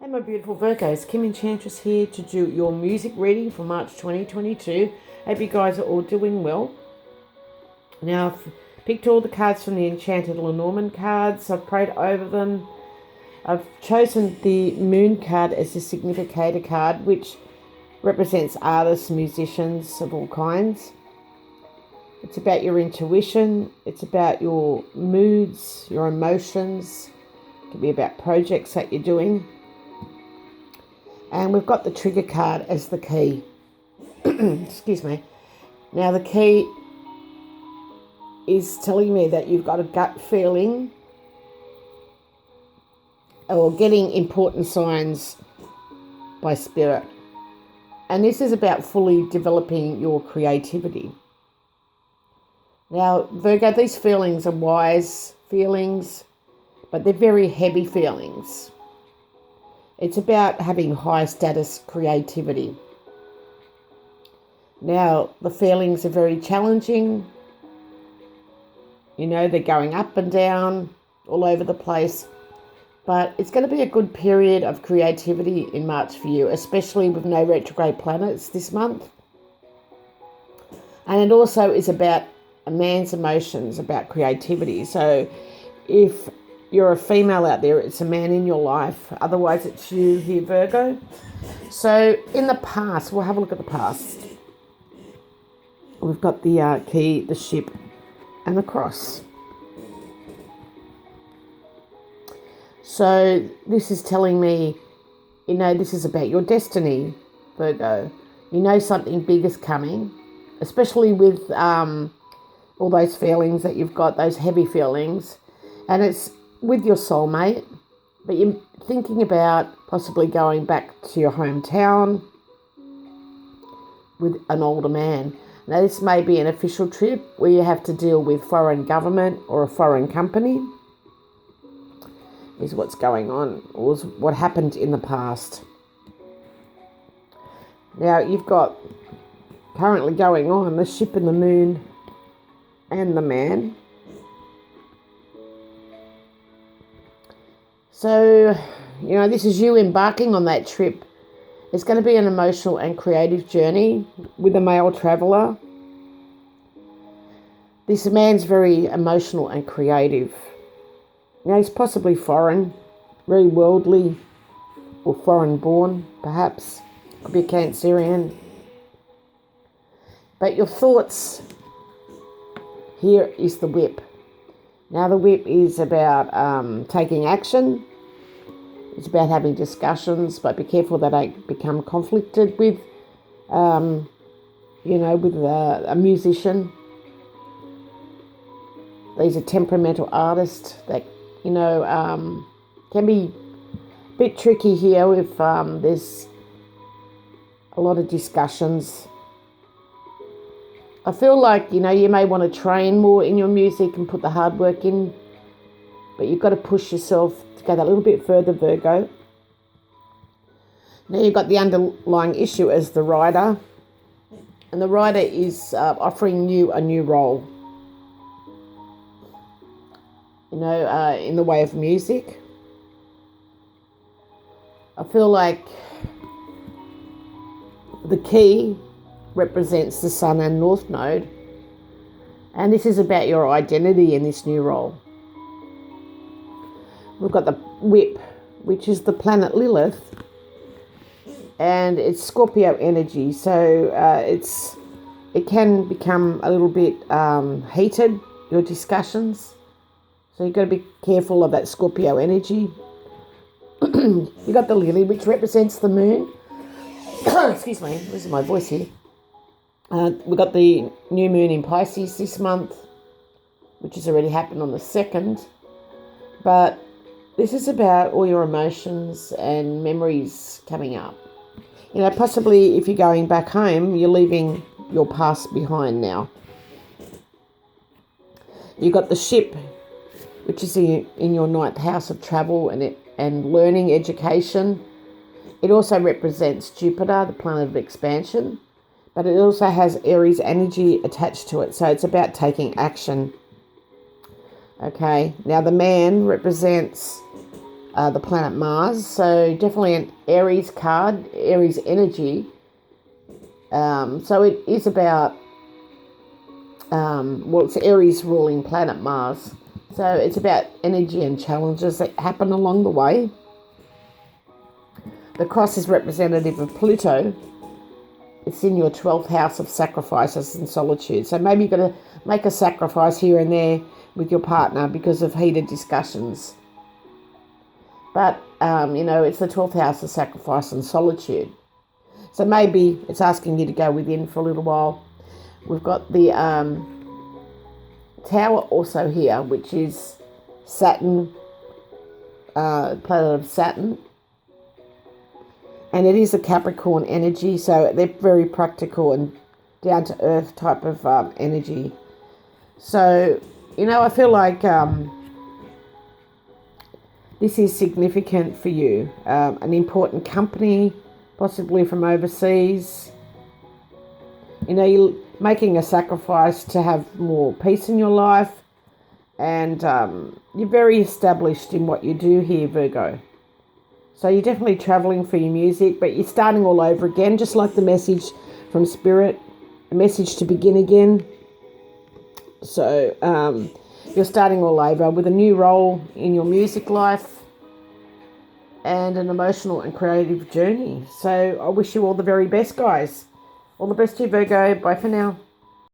Hey my beautiful Virgos, Kim Enchantress here to do your music reading for March 2022. Hope you guys are all doing well. Now I've picked all the cards from the Enchanted Lenormand cards. I've prayed over them. I've chosen the Moon card as the significator card, which represents artists, musicians of all kinds. It's about your intuition. It's about your moods, your emotions. It can be about projects that you're doing. And we've got the trigger card as the key. Excuse me. Now the key is telling me that you've got a gut feeling or getting important signs by spirit. And this is about fully developing your creativity. Now, Virgo, these feelings are wise feelings, but they're very heavy feelings. It's about having high status creativity. Now, the feelings are very challenging. You know, they're going up and down all over the place. But it's going to be a good period of creativity in March for you, especially with no retrograde planets this month. And it also is about a man's emotions, about creativity. So if you're a female out there, it's a man in your life. Otherwise, it's you here, Virgo. So in the past, we'll have a look at the past. We've got the key, the ship, and the cross. So this is telling me, you know, this is about your destiny, Virgo. You know something big is coming, especially with all those feelings that you've got, those heavy feelings. And it's with your soulmate, but you're thinking about possibly going back to your hometown with an older man. Now, this may be an official trip where you have to deal with foreign government or a foreign company, is what's going on, or was what happened in the past. Now, you've got currently going on the ship and the moon and the man. So, you know, this is you embarking on that trip. It's going to be an emotional and creative journey with a male traveller. This man's very emotional and creative. You know, he's possibly foreign, very worldly, or foreign born, perhaps. Could be a Cancerian. But your thoughts, here is the whip. Now the whip is about taking action. It's about having discussions, but be careful they don't become conflicted with, with a musician. These are temperamental artists that, can be a bit tricky here if there's a lot of discussions. I feel like, you may want to train more in your music and put the hard work in, but you've got to push yourself to go that little bit further, Virgo. Now you've got the underlying issue as the rider, and the rider is offering you a new role, in the way of music. I feel like the key represents the Sun and North Node, and this is about your identity in this new role. We've got the whip, which is the planet Lilith, and it's Scorpio energy, so it can become a little bit heated, your discussions, so you've got to be careful of that Scorpio energy. You've got the lily, which represents the moon. Excuse me, losing my voice here. We've got the new moon in Pisces this month, which has already happened on the 2nd. But this is about all your emotions and memories coming up. Possibly if you're going back home, you're leaving your past behind now. You've got the ship, which is in your 9th house of travel and learning, education. It also represents Jupiter, the planet of expansion. But it also has Aries energy attached to it. So it's about taking action. Okay, now the man represents the planet Mars. So definitely an Aries card, Aries energy. So it is about, it's Aries ruling planet Mars. So it's about energy and challenges that happen along the way. The cross is representative of Pluto. It's in your 12th house of sacrifices and solitude. So maybe you've got to make a sacrifice here and there with your partner because of heated discussions. But, it's the 12th house of sacrifice and solitude. So maybe it's asking you to go within for a little while. We've got the Tower also here, which is Saturn, planet of Saturn. And it is a Capricorn energy, so they're very practical and down-to-earth type of energy. So, I feel like this is significant for you. An important company, possibly from overseas. You're making a sacrifice to have more peace in your life. And you're very established in what you do here, Virgo. So you're definitely traveling for your music, but you're starting all over again, just like the message from Spirit, a message to begin again. So you're starting all over with a new role in your music life and an emotional and creative journey. So I wish you all the very best, guys. All the best to you, Virgo. Bye for now.